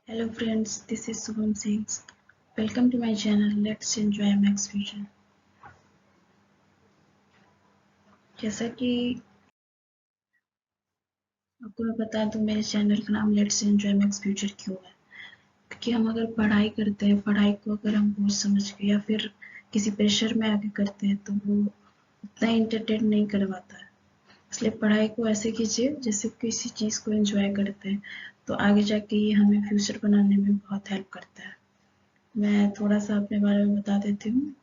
Hello friends, this is Subham Singh. Welcome to my channel. Let's enjoy Max Fusion. जैसा कि आपको मैं बता दूं, मेरे चैनल का नाम लेट्स एंजॉय मैक्स फ्यूचर क्यों है। क्योंकि हम अगर पढ़ाई करते हैं, पढ़ाई को अगर हम बोझ समझ के या फिर किसी प्रेशर में आके करते हैं तो वो उतना इंटरटेन नहीं करवाता है। इसलिए पढ़ाई को ऐसे कीजिए जैसे किसी चीज़ को एंजॉय करते हैं, तो आगे जाके ये हमें फ्यूचर बनाने में बहुत हेल्प करता है। मैं थोड़ा सा अपने बारे में बता देती हूँ।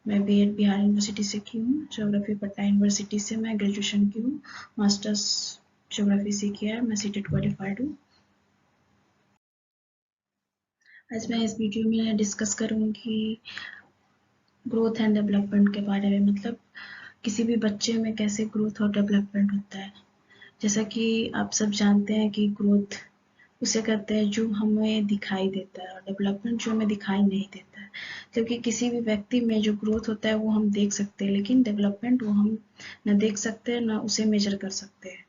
मैं बीएड बिहार यूनिवर्सिटी से की हूँ। ज्योग्राफी पटना यूनिवर्सिटी से मैं ग्रेजुएशन की हूँ। मास्टर्स ज्योग्राफी से किया है। मैं सीटेट क्वालिफाइड हूँ। आज मैं इस वीडियो में डिस्कस करूँगी ग्रोथ एंड डेवलपमेंट के बारे में। मतलब किसी भी बच्चे में कैसे ग्रोथ और डेवलपमेंट होता है। जैसा कि आप सब जानते हैं कि ग्रोथ उसे कहते हैं जो हमें दिखाई देता है, और डेवलपमेंट जो हमें दिखाई नहीं देता है। क्योंकि किसी भी व्यक्ति में जो ग्रोथ होता है वो हम देख सकते हैं, लेकिन डेवलपमेंट वो हम न देख सकते हैं, न उसे मेजर कर सकते हैं।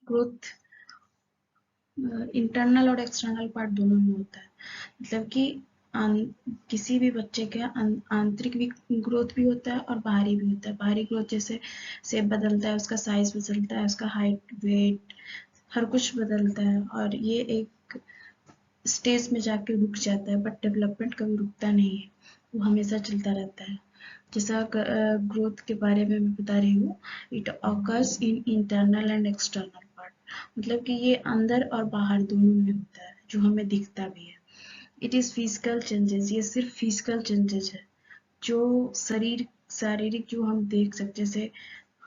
ग्रोथ इंटरनल और एक्सटर्नल पार्ट दोनों में होता है। मतलब कि किसी भी बच्चे के आंतरिक भी ग्रोथ भी होता है और बाहरी भी होता है। बाहरी ग्रोथ जैसे शेप बदलता है, उसका साइज बदलता है, उसका हाइट, वेट, हर कुछ बदलता है, और ये एक स्टेज में जाके रुक जाता है। बट डेवलपमेंट कभी रुकता नहीं है, वो हमेशा चलता रहता है। जैसा ग्रोथ के बारे में मैं बता रही हूँ, it occurs in internal and external part. मतलब कि ये अंदर और बाहर दोनों में होता है, जो हमें दिखता भी है। इट इज़ फिजिकल चेंजेस, ये सिर्फ फिजिकल चेंजेस है जो शारीरिक जो हम देख सकते हैं। जैसे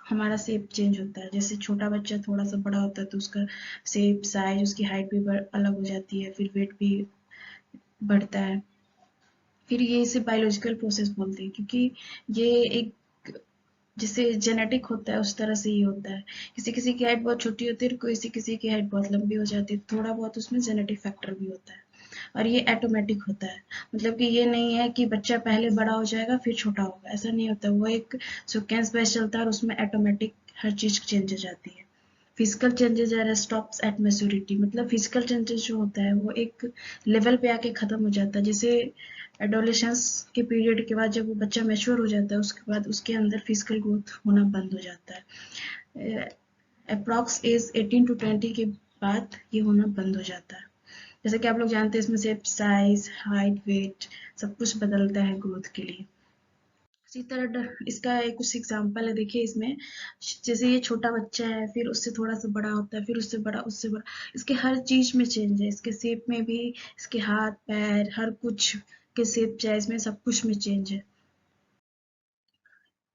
हमारा शेप चेंज होता है, जैसे छोटा बच्चा थोड़ा सा बड़ा होता है तो उसका शेप, साइज, उसकी हाइट भी अलग हो जाती है, फिर वेट भी बढ़ता है। फिर ये इसे बायोलॉजिकल प्रोसेस बोलते हैं, क्योंकि ये एक जैसे जेनेटिक होता है उस तरह से ये होता है। किसी किसी की हाइट बहुत छोटी होती है, किसी किसी की हाइट बहुत लंबी हो जाती है। थोड़ा बहुत उसमें जेनेटिक फैक्टर भी होता है, और ये ऑटोमेटिक होता है। मतलब कि ये नहीं है कि बच्चा पहले बड़ा हो जाएगा फिर छोटा होगा, ऐसा नहीं होता। वो एक सीक्वेंस वाइज चलता है और उसमें ऑटोमेटिक हर चीज़ चेंज हो जाती है। Physical changes are stops at maturity. मतलब फिजिकल चेंजेस जो होता है वो एक लेवल पे आके खत्म हो जाता है। जैसे एडोलेसेंस के पीरियड के बाद जब वो बच्चा मैच्योर हो जाता है, उसके बाद उसके अंदर फिजिकल ग्रोथ होना बंद हो जाता है। अप्रॉक्स एज 18 टू 20 के बाद ये होना बंद हो जाता है। जैसे कि आप लोग जानते हैं, इसमें से साइज, हाइट, वेट सब कुछ बदलता है ग्रोथ के लिए। इसी तरह इसका एक कुछ एग्जांपल है, देखिए इसमें। जैसे ये छोटा बच्चा है, फिर उससे थोड़ा सा बड़ा होता है, फिर उससे बड़ा, उससे बड़ा। इसके हर चीज में चेंज है, इसके शेप में भी, इसके हाथ पैर हर कुछ के शेप साइज में सब कुछ में चेंज है।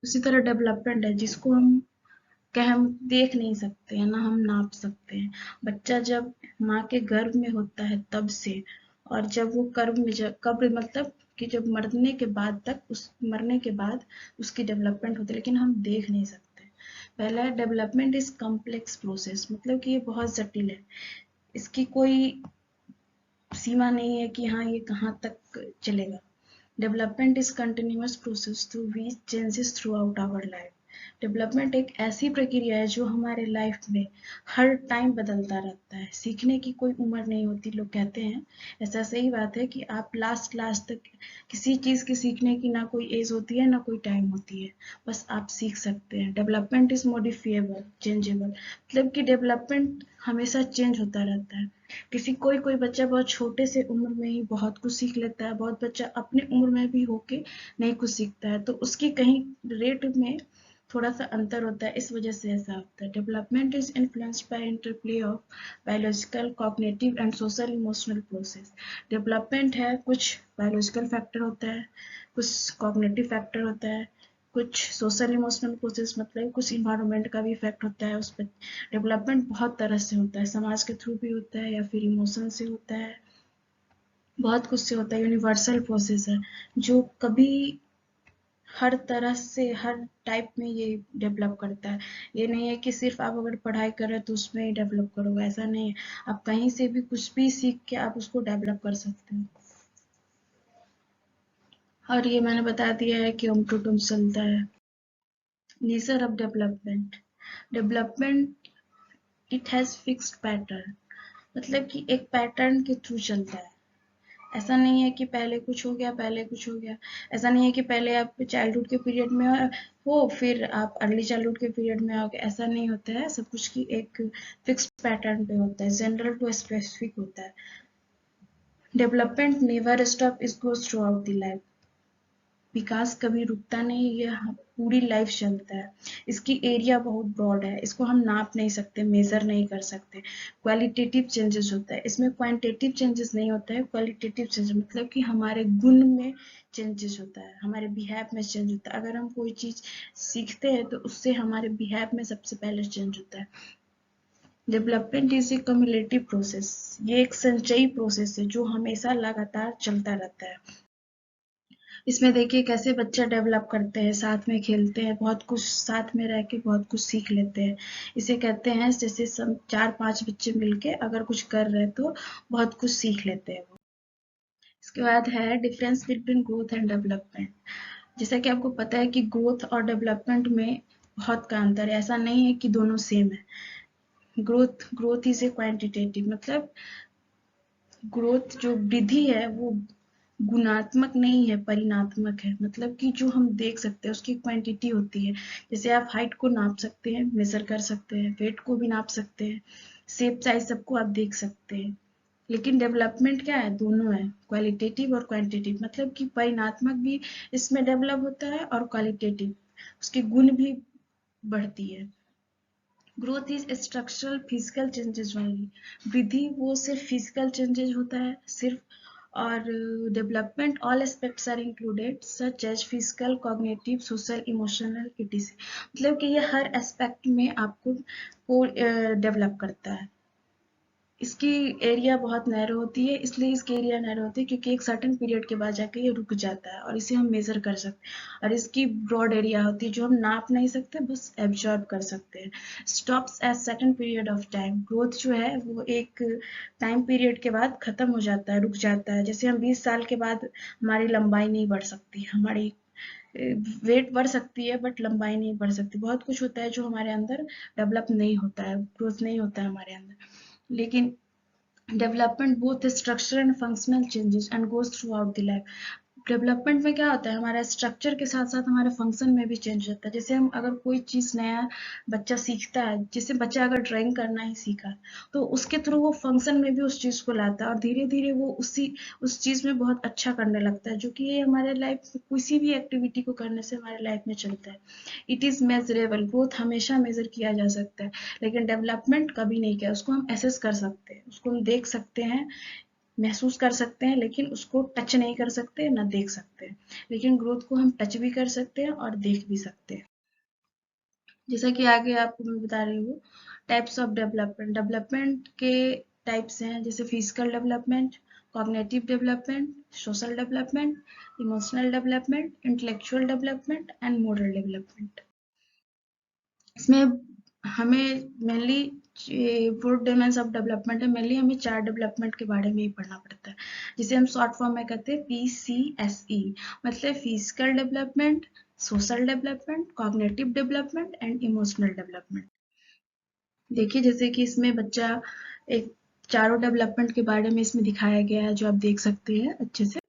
उसी तरह डेवलपमेंट है, जिसको हम हम देख नहीं सकते हैं, ना हम नाप सकते हैं। बच्चा जब माँ के गर्भ में होता है तब से, और जब वो कर्भ में कब्र मतलब कि जब मरने के बाद तक, उस मरने के बाद उसकी डेवलपमेंट होती है, लेकिन हम देख नहीं सकते। पहला डेवलपमेंट इज कॉम्प्लेक्स प्रोसेस। मतलब कि ये बहुत जटिल है, इसकी कोई सीमा नहीं है कि हाँ ये कहाँ तक चलेगा। Development is continuous process through which changes throughout our life. Development एक ऐसी प्रक्रिया है जो हमारे लाइफ में हर टाइम बदलता रहता है। सीखने की कोई उम्र नहीं होती, लोग कहते हैं। ऐसा सही बात है कि आप लास्ट लास्ट तक किसी चीज़ की सीखने की ना कोई एज होती है, ना कोई टाइम होती है। बस आप सीख सकते हैं। Development is modifiable, changeable. मतलब कि डेवलपमेंट हमेशा चेंज होता रहता है। किसी कोई कोई बच्चा बहुत छोटे से उम्र में ही बहुत कुछ सीख लेता है, बहुत बच्चा अपने उम्र में भी होके नहीं कुछ सीखता है, तो उसकी कहीं रेट में थोड़ा सा अंतर होता है, इस वजह से ऐसा होता है। Development is influenced by interplay of biological, cognitive and social emotional process. Development है, कुछ बायोलॉजिकल फैक्टर होता है, कुछ कॉग्निटिव फैक्टर होता है, कुछ सोशल इमोशनल प्रोसेस, मतलब कुछ इन्वायरमेंट का भी इफेक्ट होता है उस पर। डेवलपमेंट बहुत तरह से होता है, समाज के थ्रू भी होता है, या फिर इमोशन से होता है, बहुत कुछ से होता है। यूनिवर्सल प्रोसेस है जो कभी हर तरह से, हर टाइप में ये डेवलप करता है। ये नहीं है कि सिर्फ आप अगर पढ़ाई कर रहे हो तो उसमें ही डेवलप करोगे, ऐसा नहीं है। आप कहीं से भी कुछ भी सीख के आप उसको डेवलप कर सकते हो। और ये मैंने बता दिया है कि ओम टू टूम चलता है। Nature of development, development it has fixed pattern. मतलब कि एक पैटर्न के थ्रू चलता है। ऐसा नहीं है कि पहले कुछ हो गया, पहले कुछ हो गया। ऐसा नहीं है कि पहले आप चाइल्डहुड के पीरियड में हो फिर आप अर्ली चाइल्डहुड के पीरियड में आओगे, ऐसा नहीं होता है। सब कुछ की एक फिक्स पैटर्न पे होता है, जनरल टू स्पेसिफिक होता है। Development never stop, it goes throughout the life. विकास कभी रुकता नहीं, ये पूरी लाइफ चलता है। इसकी एरिया बहुत ब्रॉड है, इसको हम नाप नहीं सकते, मेजर नहीं कर सकते। क्वालिटेटिव चेंजेस होता है इसमें, क्वांटिटेटिव चेंजेस नहीं होता है। क्वालिटेटिव चेंजेस मतलब कि हमारे गुण में चेंजेस होता है, हमारे बिहेव में चेंज होता है। अगर हम कोई चीज सीखते हैं तो उससे हमारे बिहेव में सबसे पहले चेंज होता है। Development is a cumulative process, ये एक संचयी प्रोसेस है जो हमेशा लगातार चलता रहता है। इसमें देखिए कैसे बच्चा डेवलप करते हैं, साथ में खेलते हैं, बहुत कुछ साथ में रह के बहुत कुछ सीख लेते हैं। इसे कहते हैं जैसे सब 4-5 बच्चे मिलके अगर कुछ कर रहे हैं तो बहुत कुछ सीख लेते हैं वो। इसके बाद है difference between growth and development. जैसा कि आपको पता है कि ग्रोथ और डेवलपमेंट में बहुत का अंतर है, ऐसा नहीं है कि दोनों सेम है। ग्रोथ इज ए क्वांटिटेटिव, मतलब ग्रोथ जो वृद्धि है वो गुणात्मक नहीं है, परिणात्मक है। मतलब कि जो हम देख सकते हैं उसकी क्वांटिटी होती है। जैसे आप हाइट को नाप सकते हैं, मेजर कर सकते हैं, वेट को भी नाप सकते हैं, शेप साइज सबको आप देख सकते हैं। लेकिन डेवलपमेंट क्या है, दोनों है, क्वालिटेटिव और क्वांटिटेटिव। मतलब कि परिणात्मक भी इसमें डेवलप होता है और क्वालिटेटिव, उसके गुण भी बढ़ती है। Growth is structural physical changes only, वृद्धि वो सिर्फ फिजिकल चेंजेस होता है सिर्फ। और development all aspects are included such as physical, cognitive, social, emotional, etc. मतलब कि ये हर एस्पेक्ट में आपको को डेवलप करता है। इसकी एरिया बहुत नैरो होती है, इसलिए इसकी एरिया नैरो होती है क्योंकि एक सर्टेन पीरियड के बाद जाके ये रुक जाता है और इसे हम मेजर कर सकते हैं। और इसकी ब्रॉड एरिया होती है जो हम नाप नहीं सकते, बस एब्जॉर्ब कर सकते हैं। Stops at certain period of time, growth जो है वो एक टाइम पीरियड के बाद खत्म हो जाता है, रुक जाता है। जैसे हम 20 साल के बाद हमारी लंबाई नहीं बढ़ सकती, हमारी वेट बढ़ सकती है बट लंबाई नहीं बढ़ सकती। बहुत कुछ होता है जो हमारे अंदर डेवलप नहीं होता है, ग्रोथ नहीं होता है हमारे अंदर। लेकिन development both structure and functional changes and goes throughout the life. Development में क्या होता है, हमारा स्ट्रक्चर के साथ साथ हमारे फंक्शन में भी चेंज होता है। जैसे हम अगर कोई चीज नया बच्चा सीखता है, जैसे बच्चा अगर ड्राइंग करना ही सीखा तो उसके थ्रू वो फंक्शन में भी उस चीज को लाता है और धीरे धीरे वो उस चीज में बहुत अच्छा करने लगता है, जो कि ये हमारे लाइफ में किसी भी एक्टिविटी को करने से हमारे लाइफ में चलता है। इट इज मेजरेबल, ग्रोथ हमेशा मेजर किया जा सकता है, लेकिन डेवलपमेंट कभी नहीं किया। उसको हम एसेस कर सकते हैं, उसको हम देख सकते हैं, महसूस कर सकते हैं, लेकिन उसको टच नहीं कर सकते ना देख सकते। लेकिन ग्रोथ को हम टच भी कर सकते हैं और देख भी सकते हैं। जैसा कि आगे आपको मैं बता रही हूँ, टाइप्स ऑफ डेवलपमेंट। डेवलपमेंट के टाइप्स हैं जैसे physical development, cognitive development, social development, emotional development, intellectual development and moral development. इसमें हमें मेनली 4 डायमेंशन ऑफ डेवलपमेंट है, मेनली हमें 4 डेवलपमेंट के बारे में ही पढ़ना पड़ता है, जिसे हम शॉर्ट फॉर्म में कहते हैं PCSE। मतलब physical development, social development, cognitive development and emotional development. देखिए जैसे कि इसमें बच्चा एक चारों डेवलपमेंट के बारे में इसमें दिखाया गया है, जो आप देख सकते हैं अच्छे से।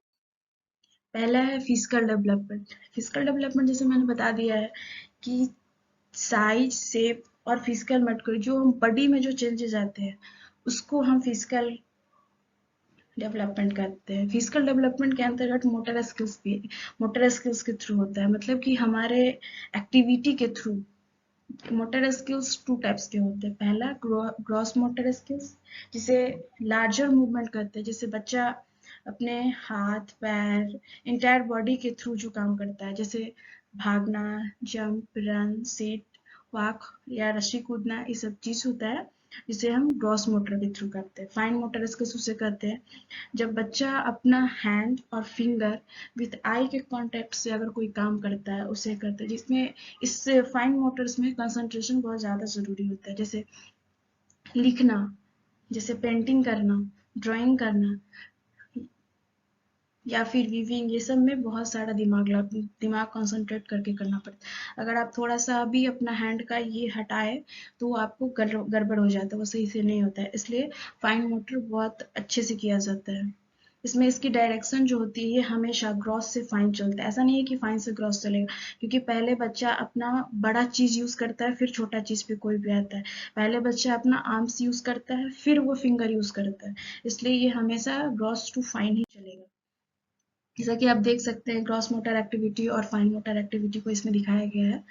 पहला है फिजिकल डेवलपमेंट। फिजिकल डेवलपमेंट जैसे मैंने बता दिया है कि साइज, शेप और फिजिकल मेट्रिक, जो बॉडी में जो चेंजेस आते हैं उसको हम फिजिकल डेवलपमेंट करते हैं। फिजिकल डेवलपमेंट के अंतर्गत मोटर स्किल्स भी, मोटर स्किल्स के थ्रू होता है। मतलब कि हमारे एक्टिविटी के थ्रू मोटर स्किल्स 2 टाइप्स के होते हैं। पहला ग्रॉस मोटर स्किल्स, जिसे लार्जर मूवमेंट कहते हैं, जैसे बच्चा अपने हाथ पैर इंटायर बॉडी के थ्रू जो काम करता है, जैसे भागना, जंप, रन, सिट, वॉक या रस्सी कूदना, ये सब चीज होता है जिसे हम ग्रॉस मोटर के थ्रू करते हैं। फाइन मोटर स्किल्स उसे कहते हैं जब बच्चा अपना हैंड और फिंगर विथ आई के कांटेक्ट से अगर कोई काम करता है उसे करते हैं, जिसमें इस फाइन मोटर्स में कंसंट्रेशन बहुत ज़्यादा ज़रूरी होता है। जैसे लिखना, जैसे पेंटिंग करना, ड्राइंग करना, या फिर वीविंग, ये सब में बहुत सारा दिमाग कंसंट्रेट करके करना पड़ता है। अगर आप थोड़ा सा भी अपना हैंड का ये हटाए तो वो आपको गड़बड़ हो जाता है, वो सही से नहीं होता है। इसलिए फाइन मोटर बहुत अच्छे से किया जाता है। इसमें इसकी डायरेक्शन जो होती है ये हमेशा ग्रॉस से फाइन चलता है। ऐसा नहीं है कि फाइन से ग्रॉस चलेगा, क्योंकि पहले बच्चा अपना बड़ा चीज यूज करता है, फिर छोटा चीज पे कोई भी आता है। पहले बच्चा अपना आर्म्स यूज करता है, फिर वो फिंगर यूज करता है। इसलिए ये हमेशा ग्रॉस टू फाइन ही चलेगा। जैसा कि आप देख सकते हैं, ग्रॉस मोटर एक्टिविटी और फाइन मोटर एक्टिविटी को इसमें दिखाया गया है।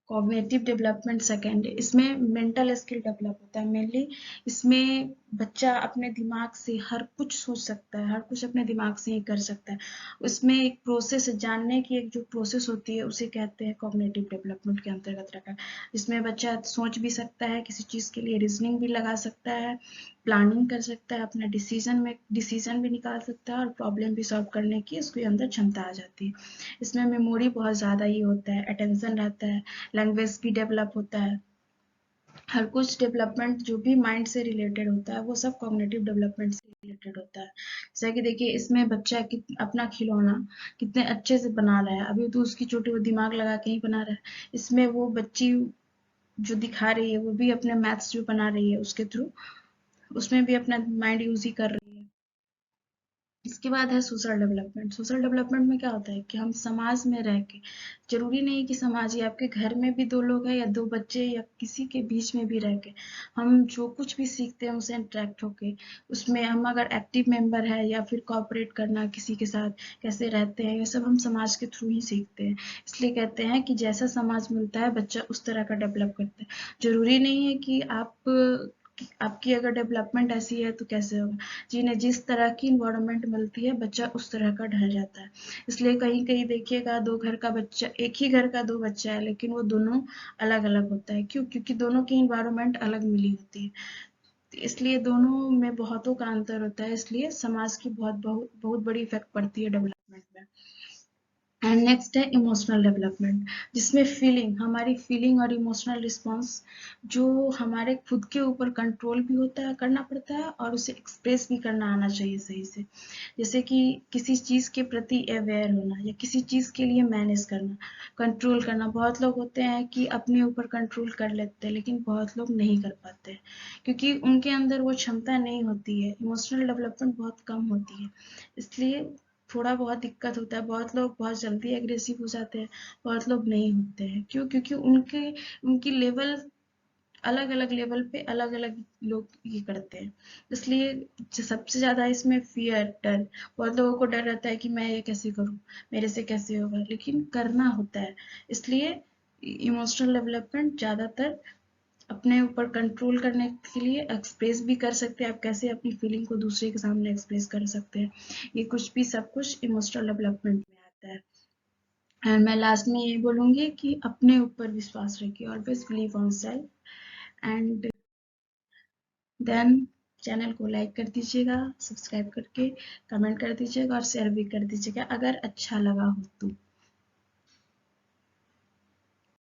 कॉग्निटिव डेवलपमेंट सेकेंड है, इसमें मेंटल स्किल डेवलप होता है मेनली। इसमें बच्चा अपने दिमाग से हर कुछ सोच सकता है, हर कुछ अपने दिमाग से ही कर सकता है। उसमें एक प्रोसेस जानने की, एक जो प्रोसेस होती है उसे कहते हैं कॉग्निटिव डेवलपमेंट के अंतर्गत रखा है। इसमें बच्चा सोच भी सकता है, किसी चीज़ के लिए रीजनिंग भी लगा सकता है, प्लानिंग कर सकता है, अपना डिसीजन भी निकाल सकता है, और प्रॉब्लम भी सॉल्व करने की उसके अंदर क्षमता आ जाती है। इसमें मेमोरी बहुत ज़्यादा ही होता है, अटेंशन रहता है, लैंग्वेज भी डेवलप होता है। हर कुछ डेवलपमेंट जो भी माइंड से रिलेटेड होता है वो सब कॉग्निटिव डेवलपमेंट से रिलेटेड होता है। जैसा कि देखिए, इसमें बच्चा अपना खिलौना कितने अच्छे से बना रहा है। अभी तो उसकी छोटी, वो दिमाग लगा के ही बना रहा है। इसमें वो बच्ची जो दिखा रही है वो भी अपने मैथ्स जो बना रही है उसके थ्रू, उसमें भी अपना माइंड यूज ही कर रही है। इसके बाद है सोशल डेवलपमेंट। सोशल डेवलपमेंट में क्या होता है कि हम समाज में रह के, जरूरी नहीं कि समाज ही, आपके घर में भी दो लोग हैं या दो बच्चे या किसी के बीच में भी रह के हम जो कुछ भी सीखते हैं उसे इंटरेक्ट होके, उसमें हम अगर एक्टिव मेंबर है या फिर कॉपरेट करना, किसी के साथ कैसे रहते हैं, ये सब हम समाज के थ्रू ही सीखते हैं। इसलिए कहते हैं कि जैसा समाज मिलता है बच्चा उस तरह का डेवलप करता है। जरूरी नहीं है कि आपकी अगर डेवलपमेंट ऐसी है तो कैसे होगा। जिन्हें जिस तरह की इन्वायरमेंट मिलती है बच्चा उस तरह का ढल जाता है। इसलिए कहीं कहीं देखिएगा, दो घर का बच्चा, एक ही घर का दो बच्चा है लेकिन वो दोनों अलग अलग होता है। क्यों? क्योंकि दोनों की इन्वायरमेंट अलग मिली होती है। तो इसलिए दोनों में बहुतों का अंतर होता है। इसलिए समाज की बहुत बहुत बहुत बड़ी इफेक्ट पड़ती है डेवलपमेंट में। एंड नेक्स्ट है इमोशनल डेवलपमेंट, जिसमें फीलिंग, हमारी फीलिंग और इमोशनल रिस्पॉन्स जो हमारे खुद के ऊपर कंट्रोल भी होता है, करना पड़ता है, और उसे एक्सप्रेस भी करना आना चाहिए सही से। जैसे कि किसी चीज़ के प्रति अवेयर होना, या किसी चीज़ के लिए मैनेज करना, कंट्रोल करना। बहुत लोग होते हैं कि अपने ऊपर कंट्रोल कर लेते हैं, लेकिन बहुत लोग नहीं कर पाते हैं क्योंकि उनके अंदर वो क्षमता नहीं होती है। इमोशनल डेवलपमेंट बहुत कम होती है, इसलिए थोड़ा बहुत दिक्कत होता है। बहुत लोग बहुत जल्दी एग्रेसिव हो जाते हैं, बहुत लोग नहीं होते हैं। क्यों? क्योंकि उनकी लेवल अलग अलग लेवल पे अलग अलग लोग ये करते हैं। इसलिए सबसे ज्यादा इसमें फियर, डर, बहुत लोगों को डर रहता है कि मैं ये कैसे करूं, मेरे से कैसे होगा, लेकिन करना होता है। इसलिए इमोशनल डेवलपमेंट ज्यादातर अपने ऊपर कंट्रोल करने के लिए एक्सप्रेस भी कर सकते हैं। आप कैसे अपनी फीलिंग को दूसरे के सामने एक्सप्रेस कर सकते हैं, ये कुछ भी सब कुछ इमोशनल डेवलपमेंट में आता है। एंड मैं लास्ट में यही बोलूंगी कि अपने ऊपर विश्वास रखिए, always believe on self. And then channel को लाइक कर दीजिएगा, सब्सक्राइब करके कमेंट कर दीजिएगा और शेयर भी कर दीजिएगा अगर अच्छा लगा हो तो।